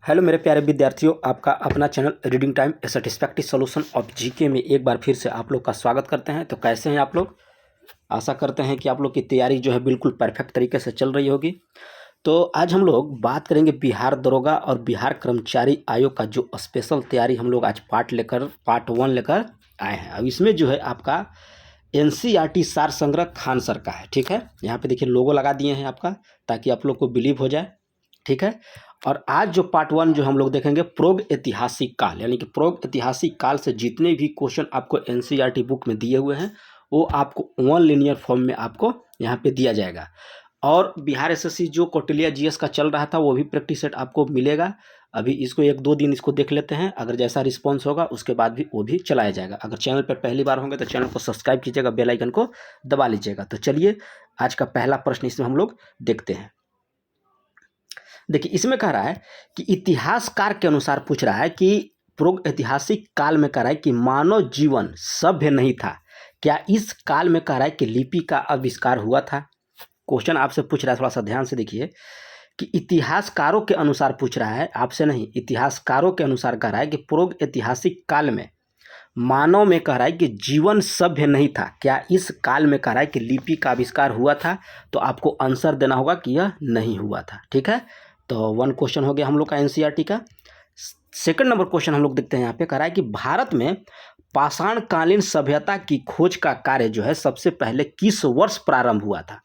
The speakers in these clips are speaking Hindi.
हेलो मेरे प्यारे विद्यार्थियों, आपका अपना channel reading time A satisfactory solution of GK में एक बार फिर से आप लोग का स्वागत करते हैं। तो कैसे हैं आप लोग? आशा करते हैं कि आप लोग की तैयारी जो है बिल्कुल परफेक्ट तरीके से चल रही होगी। तो आज हम लोग बात करेंगे बिहार दरोगा और बिहार कर्मचारी आयोग का जो स्पेशल तैयारी हम लोग आज पार्ट 1 लेकर आए हैं। अब इसमें जो है आपका एनसीईआरटी सार संग्रह खान सर का है। ठीक है, यहाँ पे देखिए लोगो लगा दिए हैं आपका, ताकि आप लोग को बिलीव हो जाए। ठीक है, और आज जो पार्ट 1 जो हम लोग देखेंगे प्रोग ऐतिहासिक काल, यानी कि प्रोग ऐतिहासिक काल से जितने भी क्वेश्चन आपको एनसीईआरटी बुक में दिए हुए हैं वो आपको 1 लीनियर फॉर्म में आपको यहाँ पे दिया जाएगा। और बिहार एसएससी जो कौटिल्य जीएस का चल रहा था वो भी प्रैक्टिस सेट आपको मिलेगा। अभी इसको 1-2 दिन इसको देख लेते हैं, अगर जैसा रिस्पॉन्स होगा उसके बाद भी वो भी चलाया जाएगा। अगर चैनल पर पहली बार होंगे तो चैनल को सब्सक्राइब कीजिएगा, बेल आइकन को दबा लीजिएगा। तो चलिए आज का पहला प्रश्न इसमें हम लोग देखते हैं। देखिए इसमें कह रहा है कि इतिहासकार के अनुसार पूछ रहा है कि पूर्व ऐतिहासिक काल में कह रहा है कि मानव जीवन सभ्य नहीं था, क्या इस काल में कह रहा है कि लिपि का आविष्कार हुआ था? क्वेश्चन आपसे पूछ रहा है, थोड़ा सा ध्यान से देखिए कि इतिहासकारों के अनुसार पूछ रहा है, आपसे नहीं। इतिहासकारों के अनुसार कह रहा है कि पूर्व ऐतिहासिक काल में मानव में कह रहा है कि जीवन सभ्य नहीं था, क्या इस काल में कह रहा है कि लिपि का आविष्कार हुआ था? तो आपको आंसर देना होगा कि यह नहीं हुआ था। ठीक है, तो 1 क्वेश्चन हो गया हम लोग का एनसीईआरटी का। सेकंड नंबर क्वेश्चन हम लोग देखते हैं, यहाँ पे कह रहा है कि भारत में पाषाणकालीन सभ्यता की खोज का कार्य जो है सबसे पहले किस वर्ष प्रारंभ हुआ था?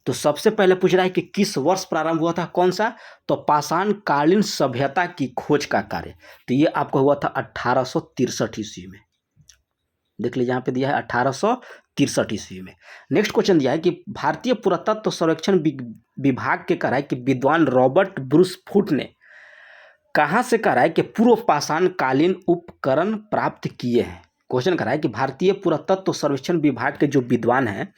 तो सबसे पहले पूछ रहा है कि किस वर्ष प्रारंभ हुआ था, कौन सा? तो पाषाणकालीन सभ्यता की खोज का कार्य, तो ये आपको हुआ था 1863 ईस्वी में। देख लीजिए यहाँ पे दिया है 1863 ईस्वी में। नेक्स्ट क्वेश्चन दिया है कि भारतीय पुरातत्व सर्वेक्षण विभाग के कह रहा है कि विद्वान रॉबर्ट ब्रूस फुट ने कहाँ से कह रहा है कि पूर्व पाषाण कालीन उपकरण प्राप्त किए हैं? क्वेश्चन कर रहा है कि भारतीय पुरातत्व सर्वेक्षण विभाग के जो विद्वान हैं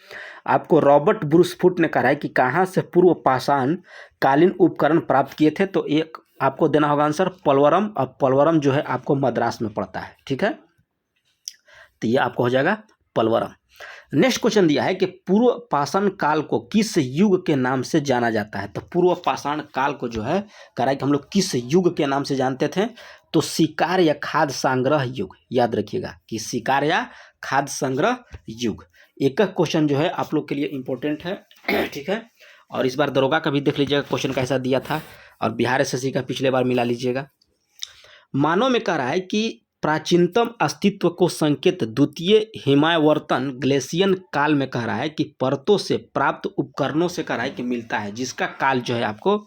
आपको रॉबर्ट ब्रूस फुट ने कह रहा है कि कहाँ से पूर्व पाषाण कालीन उपकरण प्राप्त किए थे? तो एक आपको देना होगा आंसर पलवरम, और पलवरम जो है आपको मद्रास में पड़ता है। ठीक है, तो ये आपको हो जाएगा पलवरम। नेक्स्ट क्वेश्चन दिया है कि पूर्व पाषाण काल को किस युग के नाम से जाना जाता है? तो पूर्व पाषाण काल को जो है कह रहा है कि हम लोग किस युग के नाम से जानते थे? तो शिकार या खाद्य संग्रह युग। याद रखिएगा कि शिकार या खाद्य संग्रह युग। एक क्वेश्चन जो है आप लोग के लिए इंपॉर्टेंट है। ठीक है, और इस बार दरोगा का भी देख लीजिएगा क्वेश्चन कैसा दिया था, और बिहार एसएससी का पिछले बार मिला लीजिएगा। मानव में कह रहा है कि प्राचीनतम अस्तित्व को संकेत द्वितीय हिमावर्तन ग्लेशियन काल में कह रहा है कि परतों से प्राप्त उपकरणों से कह रहा है कि मिलता है, जिसका काल जो है आपको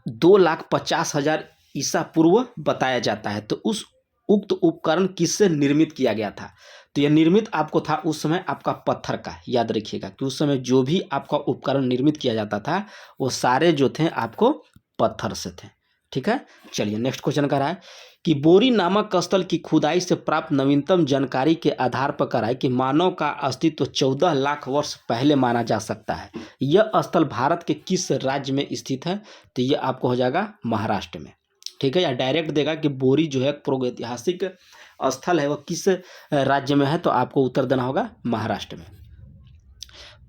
2,50,000 ईसा पूर्व बताया जाता है। तो उस उक्त उपकरण किससे निर्मित किया गया था? तो यह निर्मित आपको था उस समय आपका पत्थर का। याद रखिएगा कि उस समय जो भी आपका उपकरण निर्मित किया जाता था वो सारे जो थे आपको पत्थर से थे। ठीक है, चलिए नेक्स्ट क्वेश्चन कर रहा है कि बोरी नामक स्थल की खुदाई से प्राप्त नवीनतम जानकारी के आधार पर कह रहा है कि मानव का अस्तित्व 14 लाख वर्ष पहले माना जा सकता है। यह स्थल भारत के किस राज्य में स्थित है? तो ये आपको हो जाएगा महाराष्ट्र में। ठीक है, या डायरेक्ट देगा कि बोरी जो है प्रागैतिहासिक स्थल है वो किस राज्य में है, तो आपको उत्तर देना होगा महाराष्ट्र में।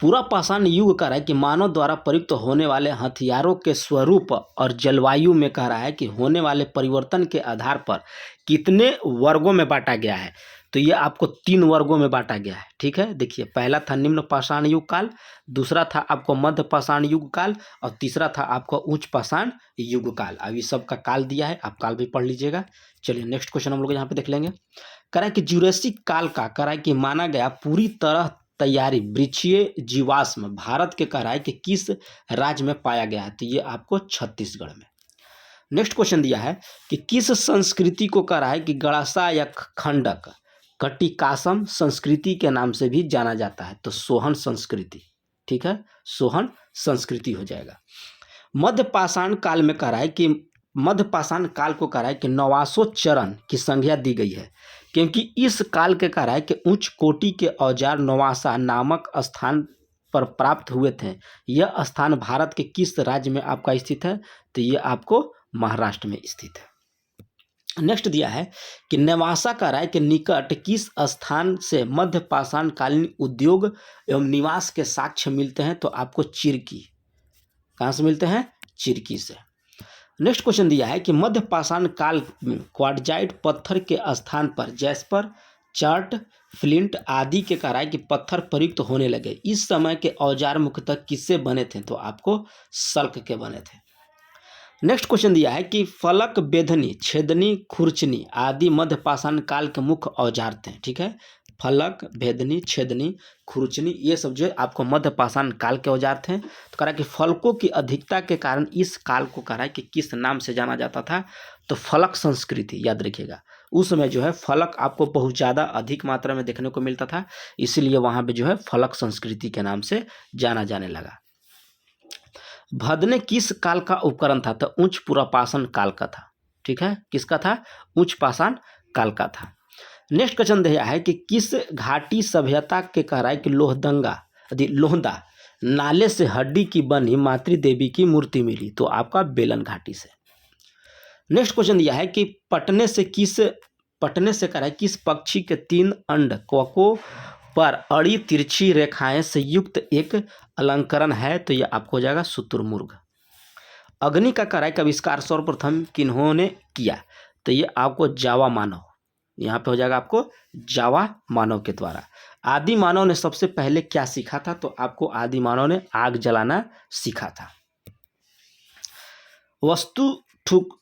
पूरा पाषाण युग कह रहा है कि मानव द्वारा प्रयुक्त होने वाले हथियारों के स्वरूप और जलवायु में कह रहा है कि होने वाले परिवर्तन के आधार पर कितने वर्गों में बांटा गया है? तो ये आपको 3 वर्गों में बांटा गया है। ठीक है, देखिए पहला था निम्न पाषाण युग काल, दूसरा था आपको मध्य पाषाण युग काल, और तीसरा था आपको उच्च पाषाण युग काल। अभी सबका काल दिया है, आप काल भी पढ़ लीजिएगा। चलिए नेक्स्ट क्वेश्चन हम लोग यहाँ पे देख लेंगे। कह रहा है कि जुरासिक काल का कह रहा है कि माना गया पूरी तरह तैयारी वृक्षीय जीवाश्म भारत के कह रहा है कि किस राज्य में पाया गया है? तो ये आपको छत्तीसगढ़ में। नेक्स्ट क्वेश्चन दिया है कि किस संस्कृति को कह रहा है कि गड़ासा या खंडक कटिकासम संस्कृति के नाम से भी जाना जाता है? तो सोहन संस्कृति। ठीक है, सोहन संस्कृति हो जाएगा। मध्य पाषाण काल में कह रहा है कि मध्य पाषाण काल को कह रहा है कि 9वां चरण की संज्ञा दी गई है, क्योंकि इस काल के कह रहा है कि उच्च कोटि के औजार नवासा नामक स्थान पर प्राप्त हुए थे। यह स्थान भारत के किस राज्य में आपका स्थित है? तो ये आपको महाराष्ट्र में स्थित है। नेक्स्ट दिया है कि नेवासा कराय के निकट किस स्थान से मध्य पाषाण कालीन उद्योग एवं निवास के साक्ष्य मिलते हैं, तो आपको चिरकी। कहाँ से मिलते हैं? चिरकी से। नेक्स्ट क्वेश्चन दिया है कि मध्य पाषाण काल में क्वार्टजाइट पत्थर के स्थान पर जैस्पर, चार्ट, फ्लिंट आदि के कराय के पत्थर प्रयुक्त होने लगे। इस समय के औजार मुख्यतः किससे बने थे, तो आपको सल्क के बने थे। नेक्स्ट क्वेश्चन दिया है कि फलक, बेधनी, छेदनी, खुरचनी आदि मध्य पाषाण काल के मुख्य औजार थे। ठीक है, फलक, भेदनी, छेदनी, खुरचनी ये सब जो है आपको मध्य पाषाण काल के औजार थे। तो कह रहा कि फलकों की अधिकता के कारण इस काल को कह रहा है कि किस नाम से जाना जाता था, तो फलक संस्कृति। याद रखिएगा, उस समय जो है फलक आपको बहुत ज़्यादा अधिक मात्रा में देखने को मिलता था, इसीलिए वहाँ पे जो है फलक संस्कृति के नाम से जाना जाने लगा। भदने किस काल का उपकरण था, तो उच्च पुरापाषाण काल का था। ठीक है, किसका था? उच्च पाषाण काल का था। नेक्स्ट क्वेश्चन दिया है कि किस घाटी सभ्यता के कह रहा है कि लोहदा नाले से हड्डी की बनी मातृ देवी की मूर्ति मिली, तो आपका बेलन घाटी से। नेक्स्ट क्वेश्चन दिया है कि पटने से कह रहा है किस पक्षी के 3 अंड कोको पर अड़ी तिरछी रेखाएं से युक्त एक अलंकरण है, तो यह आपको हो जाएगा शुतुरमुर्ग। अग्नि का कह रहा है कि आविष्कार सर्वप्रथम किन्होंने किया, तो ये आपको जावा मानव। यहाँ पे हो जाएगा आपको जावा मानव के द्वारा। आदि मानव ने सबसे पहले क्या सीखा था, तो आपको आदि मानव ने आग जलाना सीखा था।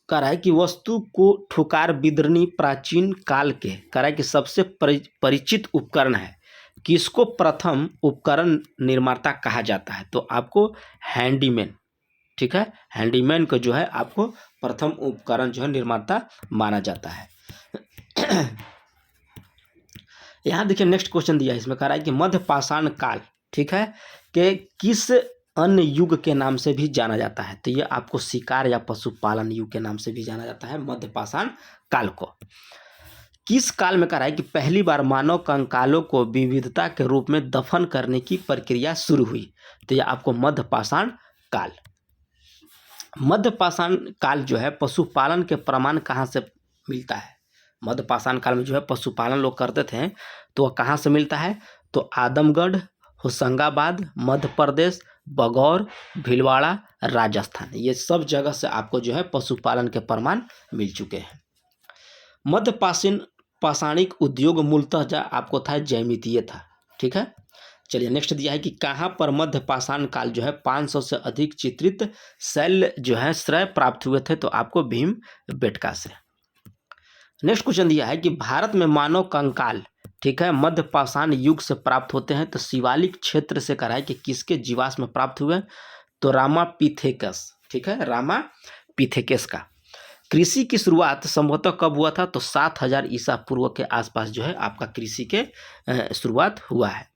कह रहा है कि वस्तु को ठुकार बिदरनी प्राचीन काल के कह रहा है कि सबसे परिचित उपकरण है। किसको प्रथम उपकरण निर्माता कहा जाता है, तो आपको हैंडीमैन। ठीक है, हैंडीमैन को जो है आपको प्रथम उपकरण जो है निर्माता माना जाता है। यहाँ देखिए नेक्स्ट क्वेश्चन दिया है, इसमें कह रहा है कि मध्य पाषाण काल, ठीक है, कि किस अन्य युग के नाम से भी जाना जाता है, तो ये आपको शिकार या पशुपालन युग के नाम से भी जाना जाता है मध्य पाषाण काल को। किस काल में कह रहा है कि पहली बार मानव कंकालों को विविधता के रूप में दफन करने की प्रक्रिया शुरू हुई, तो यह आपको मध्य पाषाण काल। मध्य पाषाण काल जो है पशुपालन के प्रमाण कहाँ से मिलता है? मध्य पाषाण काल में जो है पशुपालन लोग करते थे, तो वह कहाँ से मिलता है, तो आदमगढ़, होशंगाबाद, मध्य प्रदेश, बगौर, भीलवाड़ा, राजस्थान, ये सब जगह से आपको जो है पशुपालन के प्रमाण मिल चुके हैं। मध्य पाषाणिक उद्योग मूलतः आपको था जैमितीय था। ठीक है, चलिए नेक्स्ट दिया है कि कहाँ पर मध्य पाषाण काल जो है 500 से अधिक चित्रित शैल जो है श्रेय प्राप्त हुए थे, तो आपको भीमबेटका से। नेक्स्ट क्वेश्चन दिया है कि भारत में मानव कंकाल, ठीक है, मध्य पाषाण युग से प्राप्त होते हैं, तो शिवालिक क्षेत्र से कह रहा है कि किसके जीवाश्म में प्राप्त हुए, तो रामापिथेकस। ठीक है, रामापिथेकस का। कृषि की शुरुआत संभवतः कब हुआ था, तो 7000 ईसा पूर्व के आसपास जो है आपका कृषि के शुरुआत हुआ है।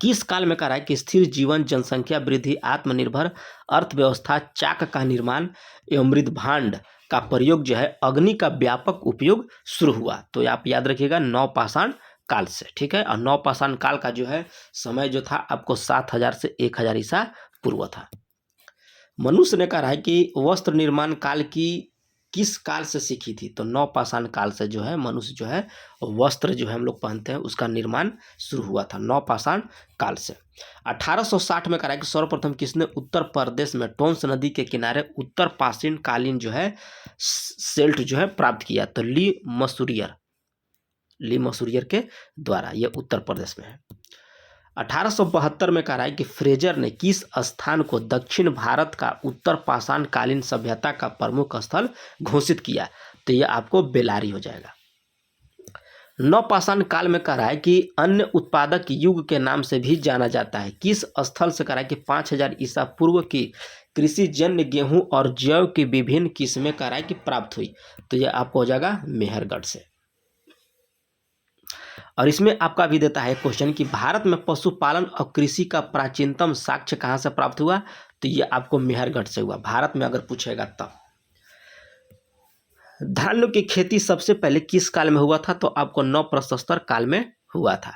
किस काल में कह रहा है कि स्थिर जीवन, जनसंख्या वृद्धि, आत्मनिर्भर अर्थव्यवस्था, चाक का निर्माण एवं मृदभांड का प्रयोग जो है अग्नि का व्यापक उपयोग शुरू हुआ, तो आप याद रखिएगा नवपाषाण काल से। ठीक है, और नवपाषाण काल का जो है समय जो था आपको 7000 से 1000 ईसा पूर्व था। मनुष्य ने कहा है कि वस्त्र निर्माण काल की किस काल से सीखी थी, तो नवपाषाण काल से जो है मनुष्य जो है वस्त्र जो है हम लोग पहनते हैं उसका निर्माण शुरू हुआ था नवपाषाण काल से। 1860 में कहा कि सर्वप्रथम किसने उत्तर प्रदेश में टोंस नदी के किनारे उत्तर पाषाण कालीन जो है सेल्ट जो है प्राप्त किया, तो ली मसूरियर के द्वारा, ये उत्तर प्रदेश में है। 1872 में कह रहा है कि फ्रेजर ने किस स्थान को दक्षिण भारत का उत्तर पाषाण कालीन सभ्यता का प्रमुख स्थल घोषित किया, तो यह आपको बेलारी हो जाएगा। नवपाषाण काल में कह रहा है कि अन्य उत्पादक युग के नाम से भी जाना जाता है, किस स्थल से कह रहा है कि 5000 ईसा पूर्व की कृषि जन्य गेहूं और जौ की विभिन्न किस्में कह रहा है कि प्राप्त हुई, तो यह आपको हो जाएगा मेहरगढ़ से। और इसमें आपका भी देता है क्वेश्चन कि भारत में पशुपालन और कृषि का प्राचीनतम साक्ष्य कहाँ से प्राप्त हुआ, तो ये आपको मेहरगढ़ से हुआ, भारत में अगर पूछेगा तब। धान की खेती सबसे पहले किस काल में हुआ था, तो आपको नवप्रस्तर काल में हुआ था।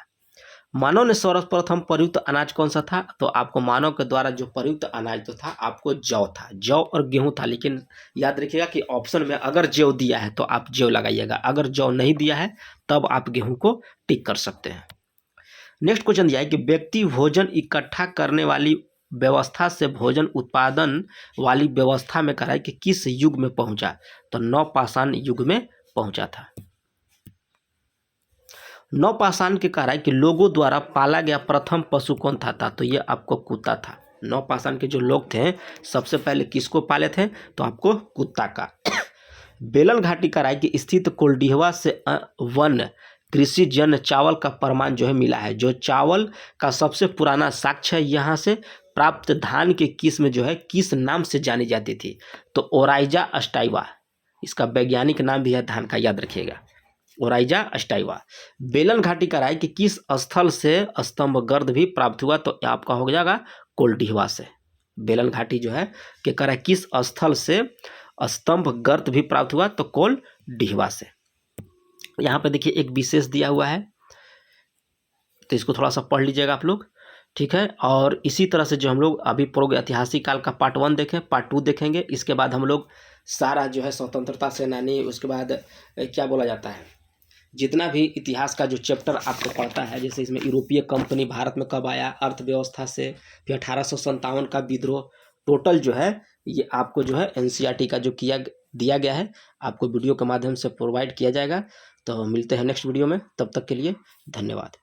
मानव ने सर्वप्रथम प्रयुक्त अनाज कौन सा था? तो आपको मानव के द्वारा जो प्रयुक्त अनाज तो था आपको जौ था, जौ और गेहूं था। लेकिन याद रखिएगा कि ऑप्शन में अगर जौ दिया है तो आप जौ लगाइएगा, अगर जौ नहीं दिया है तब आप गेहूं को टिक कर सकते हैं। नेक्स्ट क्वेश्चन दिया है कि व्यक्ति भोजन इकट्ठा करने वाली व्यवस्था से भोजन उत्पादन वाली व्यवस्था में कराए कि किस युग में पहुंचा? तो नवपाषाण युग में पहुंचा था। नवपाषाण के कराए कि लोगों द्वारा पाला गया प्रथम पशु कौन था? तो ये आपको कुत्ता था। नवपाषाण के जो लोग थे सबसे पहले किसको पाले थे? तो आपको कुत्ता का। बेलन घाटी कराए कि स्थित कोल्डिहवा से वन कृषि जन चावल का प्रमाण जो है मिला है। जो चावल का सबसे पुराना साक्ष्य यहाँ से प्राप्त धान के किस्म जो है किस नाम से जानी जाती थी? तो ओराइजा अस्टाइवा, इसका वैज्ञानिक नाम भी है धान का, याद रखिएगा, ओराइजा अस्टाइवा। बेलन घाटी का राय कि किस स्थल से स्तंभ गर्द भी प्राप्त हुआ? तो आपका हो जाएगा कोल्डिहवा से। बेलन घाटी जो है कि कराए किस स्थल से स्तंभ गर्द भी प्राप्त हुआ? तो कोल्डिहवा से। यहाँ पे देखिए एक विशेष दिया हुआ है, तो इसको थोड़ा सा पढ़ लीजिएगा आप लोग, ठीक है। और इसी तरह से जो हम लोग अभी पूर्व ऐतिहासिक काल का पार्ट 1 देखें, पार्ट 2 देखेंगे। इसके बाद हम लोग सारा जो है स्वतंत्रता सेनानी, उसके बाद क्या बोला जाता है, जितना भी इतिहास का जो चैप्टर आपको पढ़ता है, जैसे इसमें यूरोपीय कंपनी भारत में कब आया, अर्थव्यवस्था से, फिर 1857 का विद्रोह, टोटल जो है ये आपको जो है एनसीईआरटी का जो दिया गया है आपको वीडियो के माध्यम से प्रोवाइड किया जाएगा। तो मिलते हैं नेक्स्ट वीडियो में, तब तक के लिए धन्यवाद।